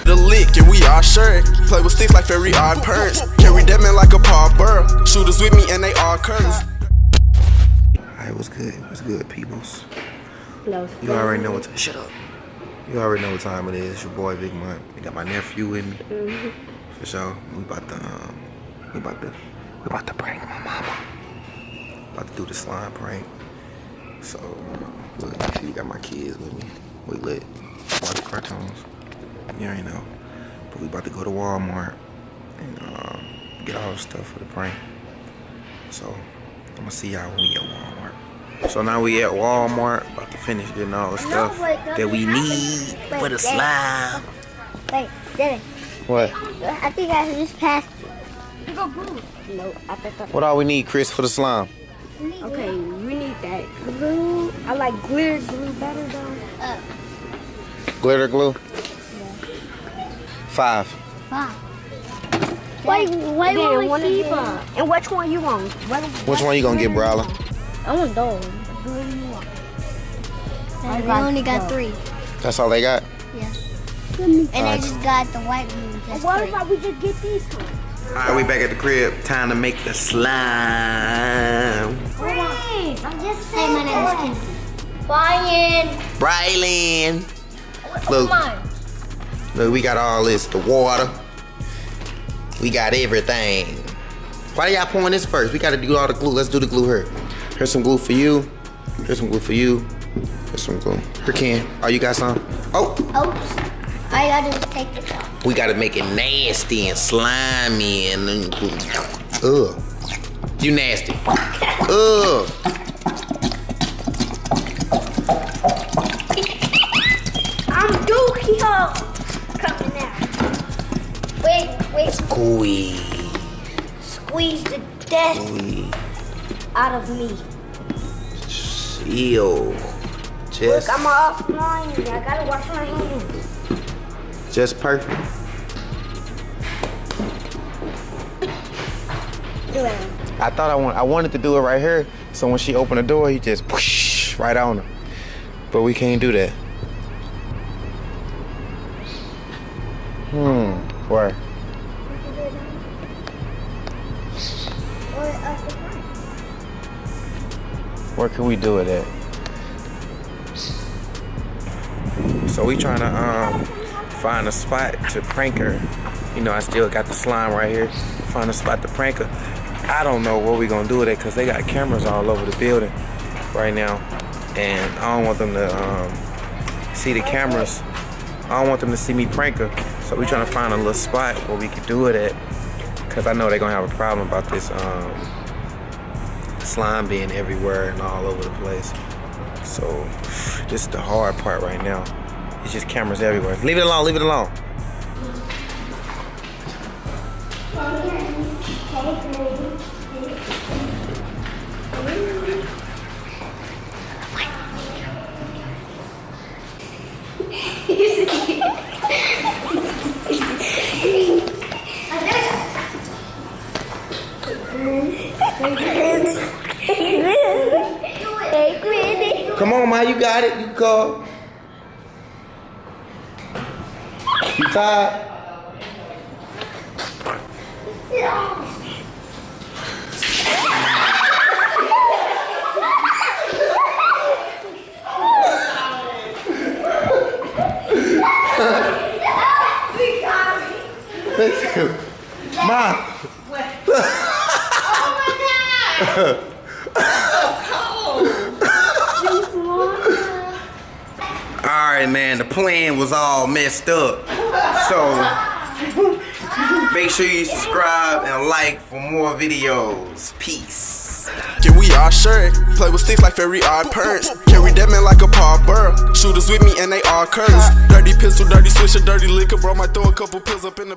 The lick and we all sure. Play with sticks like fairy odd parents. Carry that man like a Paul Burr. Shooters with me and they all curtains. Alright, what's good? What's good, peoples? You already know what time. Shut up. You already know what time it is. It's your boy Big Mutt. We got my nephew with me. For sure. We about to prank my mama. About to do the slime prank. So look, you see, you got my kids with me. We lit. Watch cartoons. You already know. But we about to go to Walmart and get all the stuff for the prank. So I'm gonna see y'all when we at Walmart. So now we at Walmart, about to finish getting all the stuff that we need for the slime. Wait, Daddy. What? I think I just passed it. You go glue. No, I think What all we need, Chris, for the slime? Okay, we need that glue. I like glitter glue better though. Glitter glue? Yeah. 5. Wait, one keep them. And which one you want? Which one you gonna get, Brawler? I want those. We only got 3. That's all they got? Yeah. And I just got the white one. What about we just get these ones? Alright, we back at the crib. Time to make the slime. Please, I'm just saying. Hey, my name is Kenzie. Brylan. Look, we got all this. The water. We got everything. Why y'all pouring this first? We gotta do all the glue. Let's do the glue here. Here's some glue for you. Here's some glue for you. Here's some glue. Here, Ken. Oh, you got some? Oh. Oops. All you gotta do is take this off. We gotta make it nasty and slimy and ugh. You nasty. Ugh. I'm dookie hole. Coming out. Wait. Squeeze the death out of me. Ew. Look, I'm offline. I gotta wash my hands. Just perfect. I thought I wanted to do it right here, so when she opened the door, you just push right on her. But we can't do that. Where? Where can we do it at? So we trying to find a spot to prank her. You know, I still got the slime right here. Find a spot to prank her. I don't know where we gonna do it at because they got cameras all over the building right now, and I don't want them to see the cameras. I don't want them to see me prank her. So we trying to find a little spot where we can do it at, because I know they're gonna have a problem about this slime being everywhere and all over the place. So this is the hard part right now. It's just cameras everywhere. Leave it alone, leave it alone. Come on, Ma, you got it. You can call. You tired? Ma. Oh my God. Alright, man, the plan was all messed up. So make sure you subscribe and like for more videos. Peace. Yeah, we all sure. Play with sticks like fairy odd parents. Carry that man like a Paul Burr. Shooters with me and they all curtains. Dirty pistol, dirty swisher, dirty liquor. Bro, might throw a couple pills up in the